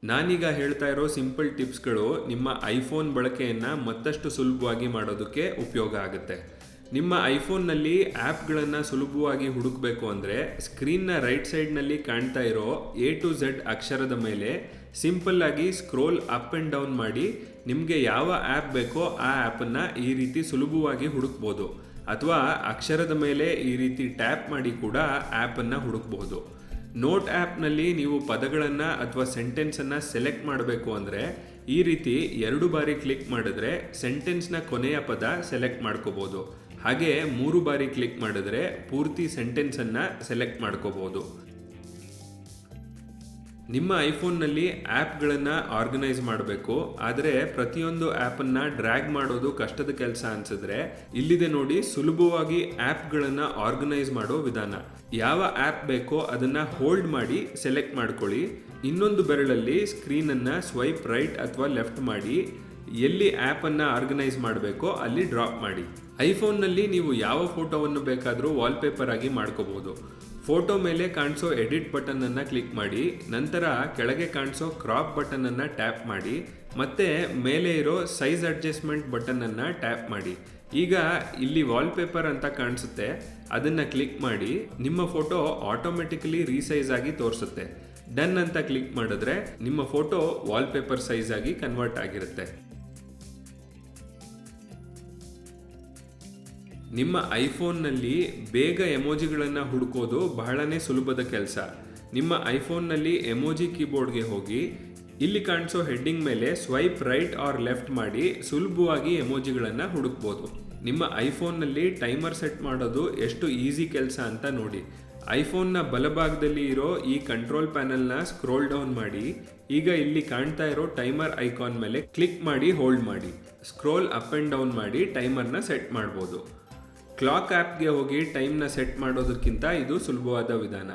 ನಾನೀಗ ಹೇಳ್ತಾ ಇರೋ ಸಿಂಪಲ್ ಟಿಪ್ಸ್ಗಳು ನಿಮ್ಮ ಐಫೋನ್ ಬಳಕೆಯನ್ನು ಮತ್ತಷ್ಟು ಸುಲಭವಾಗಿ ಮಾಡೋದಕ್ಕೆ ಉಪಯೋಗ ಆಗುತ್ತೆ. ನಿಮ್ಮ ಐಫೋನ್ನಲ್ಲಿ ಆ್ಯಪ್ಗಳನ್ನು ಸುಲಭವಾಗಿ ಹುಡುಕಬೇಕು ಅಂದರೆ ಸ್ಕ್ರೀನ್ನ ರೈಟ್ ಸೈಡ್ನಲ್ಲಿ ಕಾಣ್ತಾ ಇರೋ A to Z ಅಕ್ಷರದ ಮೇಲೆ ಸಿಂಪಲ್ಲಾಗಿ ಸ್ಕ್ರೋಲ್ ಅಪ್ ಆ್ಯಂಡ್ ಡೌನ್ ಮಾಡಿ ನಿಮಗೆ ಯಾವ ಆ್ಯಪ್ ಬೇಕೋ ಆ ಆ್ಯಪನ್ನು ಈ ರೀತಿ ಸುಲಭವಾಗಿ ಹುಡುಕ್ಬೋದು. ಅಥವಾ ಅಕ್ಷರದ ಮೇಲೆ ಈ ರೀತಿ ಟ್ಯಾಪ್ ಮಾಡಿ ಕೂಡ ಆ್ಯಪನ್ನು ಹುಡುಕ್ಬೋದು. ನೋಟ್ ಆ್ಯಪ್ನಲ್ಲಿ ನೀವು ಪದಗಳನ್ನು ಅಥವಾ ಸೆಂಟೆನ್ಸನ್ನು ಸೆಲೆಕ್ಟ್ ಮಾಡಬೇಕು ಅಂದರೆ ಈ ರೀತಿ 2 ಬಾರಿ ಕ್ಲಿಕ್ ಮಾಡಿದ್ರೆ ಸೆಂಟೆನ್ಸ್ನ ಕೊನೆಯ ಪದ ಸೆಲೆಕ್ಟ್ ಮಾಡ್ಕೋಬೋದು. ಹಾಗೆ 3 ಬಾರಿ ಕ್ಲಿಕ್ ಮಾಡಿದ್ರೆ ಪೂರ್ತಿ ಸೆಂಟೆನ್ಸನ್ನು ಸೆಲೆಕ್ಟ್ ಮಾಡ್ಕೋಬೋದು. ನಿಮ್ಮ ಐಫೋನ್ನಲ್ಲಿ ಆ್ಯಪ್ಗಳನ್ನು ಆರ್ಗನೈಸ್ ಮಾಡಬೇಕು, ಆದರೆ ಪ್ರತಿಯೊಂದು ಆ್ಯಪನ್ನು ಡ್ರ್ಯಾಗ್ ಮಾಡೋದು ಕಷ್ಟದ ಕೆಲಸ ಅನಿಸಿದ್ರೆ ಇಲ್ಲಿದೆ ನೋಡಿ ಸುಲಭವಾಗಿ ಆ್ಯಪ್ಗಳನ್ನು ಆರ್ಗನೈಸ್ ಮಾಡೋ ವಿಧಾನ. ಯಾವ ಆ್ಯಪ್ ಬೇಕೋ ಅದನ್ನು ಹೋಲ್ಡ್ ಮಾಡಿ ಸೆಲೆಕ್ಟ್ ಮಾಡ್ಕೊಳ್ಳಿ. ಇನ್ನೊಂದು ಬೆರಳಲ್ಲಿ ಸ್ಕ್ರೀನನ್ನು ಸ್ವೈಪ್ ರೈಟ್ ಅಥವಾ ಲೆಫ್ಟ್ ಮಾಡಿ ಎಲ್ಲಿ ಆ್ಯಪನ್ನು ಆರ್ಗನೈಸ್ ಮಾಡಬೇಕೋ ಅಲ್ಲಿ ಡ್ರಾಪ್ ಮಾಡಿ. ಐಫೋನ್ನಲ್ಲಿ ನೀವು ಯಾವ ಫೋಟೋವನ್ನು ಬೇಕಾದರೂ ವಾಲ್ಪೇಪರ್ ಆಗಿ ಮಾಡ್ಕೋಬೋದು. ಫೋಟೋ ಮೇಲೆ ಕಾಣಿಸೋ ಎಡಿಟ್ ಬಟನನ್ನು ಕ್ಲಿಕ್ ಮಾಡಿ, ನಂತರ ಕೆಳಗೆ ಕಾಣಿಸೋ ಕ್ರಾಪ್ ಬಟನನ್ನು ಟ್ಯಾಪ್ ಮಾಡಿ, ಮತ್ತೆ ಮೇಲೆ ಇರೋ ಸೈಜ್ ಅಡ್ಜಸ್ಟ್ಮೆಂಟ್ ಬಟನನ್ನು ಟ್ಯಾಪ್ ಮಾಡಿ. ಈಗ ಇಲ್ಲಿ ವಾಲ್ಪೇಪರ್ ಅಂತ ಕಾಣಿಸುತ್ತೆ, ಅದನ್ನು ಕ್ಲಿಕ್ ಮಾಡಿ ನಿಮ್ಮ ಫೋಟೋ ಆಟೋಮೆಟಿಕಲಿ ರೀಸೈಜ್ ಆಗಿ ತೋರಿಸುತ್ತೆ. ಡನ್ ಅಂತ ಕ್ಲಿಕ್ ಮಾಡಿದ್ರೆ ನಿಮ್ಮ ಫೋಟೋ ವಾಲ್ಪೇಪರ್ ಸೈಜ್ ಆಗಿ ಕನ್ವರ್ಟ್ ಆಗಿರುತ್ತೆ. ನಿಮ್ಮ ಐಫೋನ್ನಲ್ಲಿ ಬೇಗ ಎಮೋಜಿಗಳನ್ನು ಹುಡುಕೋದು ಬಹಳನೇ ಸುಲಭದ ಕೆಲಸ. ನಿಮ್ಮ ಐಫೋನ್ನಲ್ಲಿ ಎಮೋಜಿ ಕೀಬೋರ್ಡ್ಗೆ ಹೋಗಿ ಇಲ್ಲಿ ಕಾಣಿಸೋ ಹೆಡ್ಡಿಂಗ್ ಮೇಲೆ ಸ್ವೈಪ್ ರೈಟ್ ಆರ್ ಲೆಫ್ಟ್ ಮಾಡಿ ಸುಲಭವಾಗಿ ಎಮೋಜಿಗಳನ್ನು ಹುಡುಕ್ಬೋದು. ನಿಮ್ಮ ಐಫೋನ್ನಲ್ಲಿ ಟೈಮರ್ ಸೆಟ್ ಮಾಡೋದು ಎಷ್ಟು ಈಸಿ ಕೆಲಸ ಅಂತ ನೋಡಿ. ಐಫೋನ್ನ ಬಲಭಾಗದಲ್ಲಿ ಇರೋ ಈ ಕಂಟ್ರೋಲ್ ಪ್ಯಾನಲ್ನ ಸ್ಕ್ರೋಲ್ ಡೌನ್ ಮಾಡಿ, ಈಗ ಇಲ್ಲಿ ಕಾಣ್ತಾ ಇರೋ ಟೈಮರ್ ಐಕಾನ್ ಮೇಲೆ ಕ್ಲಿಕ್ ಮಾಡಿ ಹೋಲ್ಡ್ ಮಾಡಿ. ಸ್ಕ್ರೋಲ್ ಅಪ್ ಆ್ಯಂಡ್ ಡೌನ್ ಮಾಡಿ ಟೈಮರ್ನ ಸೆಟ್ ಮಾಡ್ಬೋದು. ಕ್ಲಾಕ್ ಆ್ಯಪ್ಗೆ ಹೋಗಿ ಟೈಮ್ನ ಸೆಟ್ ಮಾಡೋದಕ್ಕಿಂತ ಇದು ಸುಲಭವಾದ ವಿಧಾನ.